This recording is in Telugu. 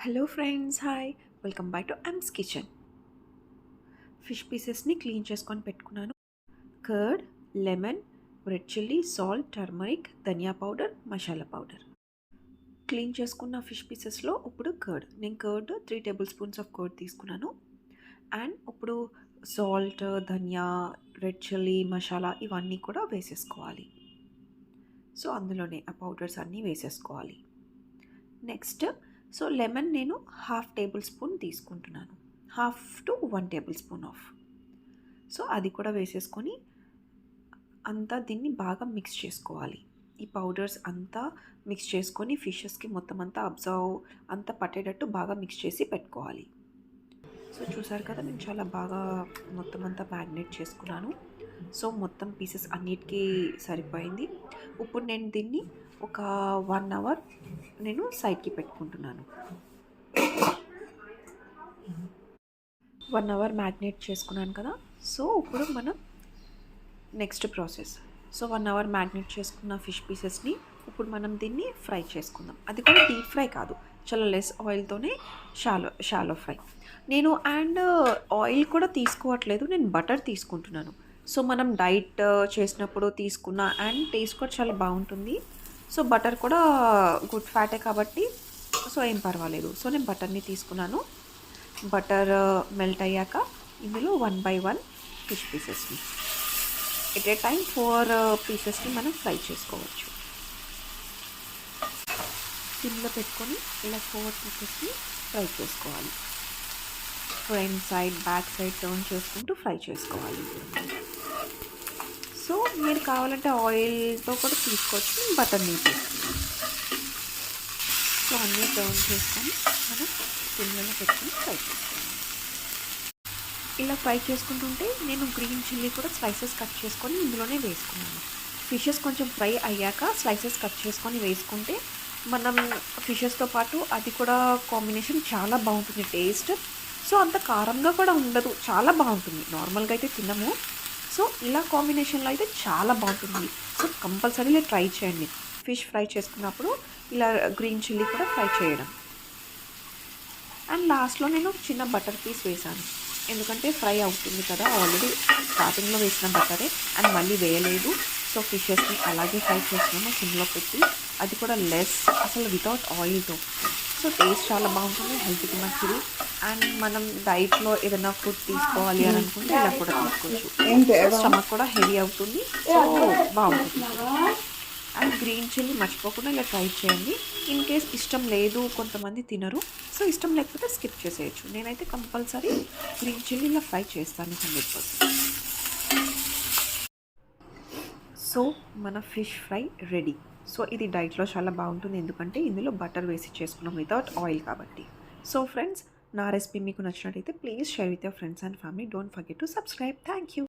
Hello friends, hi. Welcome back to M's kitchen. Fish పీసెస్ని క్లీన్ చేసుకొని పెట్టుకున్నాను. Curd, lemon, red chilli, salt, turmeric, ధనియా పౌడర్, మసాలా పౌడర్. క్లీన్ చేసుకున్న ఫిష్ పీసెస్లో ఇప్పుడు నేను curd 3 tablespoons of curd తీసుకున్నాను. అండ్ ఇప్పుడు సాల్ట్, ధనియా, రెడ్ చిల్లీ, మసాలా ఇవన్నీ కూడా వేసేసుకోవాలి. సో అందులోనే ఆ పౌడర్స్ అన్నీ వేసేసుకోవాలి. నెక్స్ట్ లెమన్ నేను 1/2 టేబుల్ స్పూన్ తీసుకుంటున్నాను. 1/2 to 1 table spoon of. So అది కూడా వేసేసుకొని అంతా దీన్ని బాగా మిక్స్ చేసుకోవాలి. ఈ పౌడర్స్ అంతా మిక్స్ చేసుకొని ఫిషెస్కి మొత్తం అంతా అబ్జర్వ్ అంతా పట్టేటట్టు బాగా మిక్స్ చేసి పెట్టుకోవాలి. సో చూసారు కదా, నేను చాలా బాగా మొత్తం అంతా మ్యారినేట్ చేసుకున్నాను. సో మొత్తం పీసెస్ అన్నిటికీ సరిపోయింది. ఇప్పుడు నేను దీన్ని ఒక 1 అవర్ నేను సైడ్కి పెట్టుకుంటున్నాను. 1 అవర్ మ్యారినేట్ చేసుకున్నాను కదా. సో ఇప్పుడు మనం నెక్స్ట్ ప్రాసెస్. 1 అవర్ మ్యారినేట్ చేసుకున్న ఫిష్ పీసెస్ని ఇప్పుడు మనం దీన్ని ఫ్రై చేసుకుందాం. అది కూడా డీప్ ఫ్రై కాదు, చాలా లెస్ ఆయిల్తోనే షాలో ఫ్రై. నేను ఆయిల్ కూడా తీసుకోవట్లేదు, నేను బటర్ తీసుకుంటున్నాను. సో మనం డైట్ చేసినప్పుడు తీసుకున్న అండ్ టేస్ట్ కూడా చాలా బాగుంటుంది. సో బటర్ కూడా గుడ్ ఫ్యాటే కాబట్టి సో ఏం పర్వాలేదు. సో నేను బటర్ని తీసుకున్నాను. బటర్ మెల్ట్ అయ్యాక ఇందులో 1 by 1 ఫిష్ పీసెస్ని ఎట్ ఏ టైం 4 పీసెస్ని మనం ఫ్రై చేసుకోవచ్చు. సిమ్లో పెట్టుకొని ఇలా 4 పీసెస్ని ఫ్రై చేసుకోవాలి. Front side, back side turn చేసుకుంటూ ఫ్రై చేసుకోవాలి. సో మీరు కావాలంటే ఆయిల్తో కూడా తీసుకోవచ్చు, నేను బటర్ని తీసుకున్నాను. సో అన్నీ టర్న్ చేసుకొని మనం సిమ్లో పెట్టుకొని ఫ్రై చేసుకోవాలి. ఇలా ఫ్రై చేసుకుంటుంటే నేను గ్రీన్ చిల్లీ కూడా స్లైసెస్ కట్ చేసుకొని ఇందులోనే వేసుకున్నాను. ఫిషెస్ కొంచెం ఫ్రై అయ్యాక స్లైసెస్ కట్ చేసుకొని వేసుకుంటే మనం ఫిషెస్తో పాటు అది కూడా కాంబినేషన్ చాలా బాగుంటుంది టేస్ట్. సో అంత కారంగా కూడా ఉండదు, చాలా బాగుంటుంది. నార్మల్గా అయితే తినము. సో ఇలా కాంబినేషన్లో అయితే చాలా బాగుంటుంది. సో కంపల్సరీ ఇలా ట్రై చేయండి. ఫిష్ ఫ్రై చేసుకున్నప్పుడు ఇలా గ్రీన్ చిల్లీ కూడా ఫ్రై చేయడం. అండ్ లాస్ట్లో నేను చిన్న బటర్ పీస్ వేసాను, ఎందుకంటే ఫ్రై అవుతుంది కదా, ఆల్రెడీ స్టార్టింగ్లో వేసిన బటరే అండ్ మళ్ళీ వేయలేదు. సో ఫిషెస్ని అలాగే ఫ్రై చేస్తున్నాము సిమ్లో పెట్టి, అది కూడా లెస్ అసలు వితౌట్ ఆయిల్తో. సో టేస్ట్ చాలా బాగుంటుంది, హెల్త్కి మంచిది. అండ్ మనం డైట్లో ఏదైనా ఫుడ్ తీసుకోవాలి అని అనుకుంటే ఇలా కూడా తీసుకోవచ్చు. స్టమక్ కూడా హెవీ అవుతుంది, సో బాగుంటుంది. అండ్ గ్రీన్ చిల్లీ మర్చిపోకుండా ఇలా ట్రై చేయండి. ఇన్ కేస్ ఇష్టం లేదు, కొంతమంది తినరు, సో ఇష్టం లేకపోతే స్కిప్ చేసేయచ్చు. నేనైతే కంపల్సరీ గ్రీన్ చిల్లీ ఇలా ఫ్రై చేస్తాను 100%. సో మన ఫిష్ ఫ్రై రెడీ. సో ఇది డైట్లో చాలా బాగుంటుంది, ఎందుకంటే ఇందులో బటర్ వేసి చేసుకున్నాం వితౌట్ ఆయిల్ కాబట్టి. సో ఫ్రెండ్స్, నా రెసిపీ మీకు నచ్చినట్టయితే please share with your friends and family. Don't forget to subscribe. Thank you.